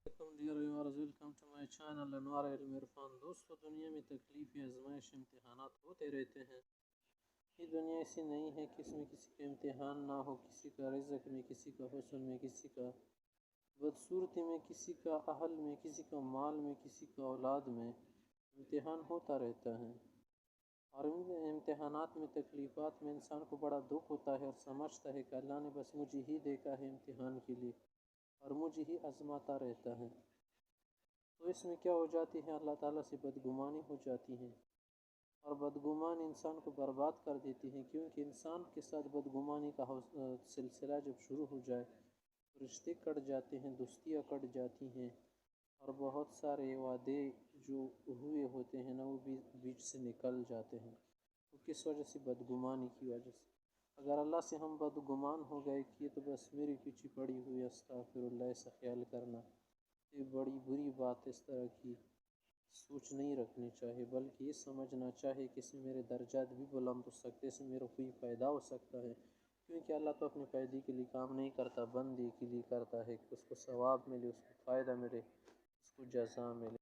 Dear viewers, welcome to my channel انوار علم عرفان. دوستو دنیا میں تکلیف آزمائش امتحانات ہوتے رہتے ہیں. یہ دنیا ایسی نہیں ہے کہ اس میں کسی کا امتحان نہ ہو. کسی کا رزق میں، کسی کا حسن میں، کسی کا بدصورتی میں، کسی کا اہل میں، کسی کا مال میں، کسی کا اولاد میں امتحان ہوتا رہتا ہے. اور ان امتحانات میں، تکلیفات میں انسان کو بڑا دکھ ہوتا ہے اور سمجھتا ہے کہ اللہ نے بس مجھے ہی دیکھا ہے امتحان کے لیے اور مجھے ہی آزماتا رہتا ہے. تو اس میں کیا ہو جاتی ہے، اللہ تعالیٰ سے بدگمانی ہو جاتی ہے اور بدگمان انسان کو برباد کر دیتی ہے. کیونکہ انسان کے ساتھ بدگمانی کا سلسلہ جب شروع ہو جائے تو رشتے کٹ جاتے ہیں، دوستیاں کٹ جاتی ہیں اور بہت سارے وعدے جو ہوئے ہوتے ہیں نا وہ بھی بیچ سے نکل جاتے ہیں. تو کس وجہ سے؟ بدگمانی کی وجہ سے. اگر اللہ سے ہم بدگمان ہو گئے کہ تو بس میری پیچھے پڑی ہوئی استغفر اللہ، ایسا خیال کرنا یہ بڑی بری بات. اس طرح کی سوچ نہیں رکھنی چاہیے، بلکہ یہ سمجھنا چاہیے کہ اس میں میرے درجات بھی بلند ہو سکتے، اس میں میرا کوئی فائدہ ہو سکتا ہے. کیونکہ اللہ تو اپنے فائدے کے لیے کام نہیں کرتا، بندے کے لیے کرتا ہے کہ اس کو ثواب ملے، اس کو فائدہ ملے، اس کو جزا ملے.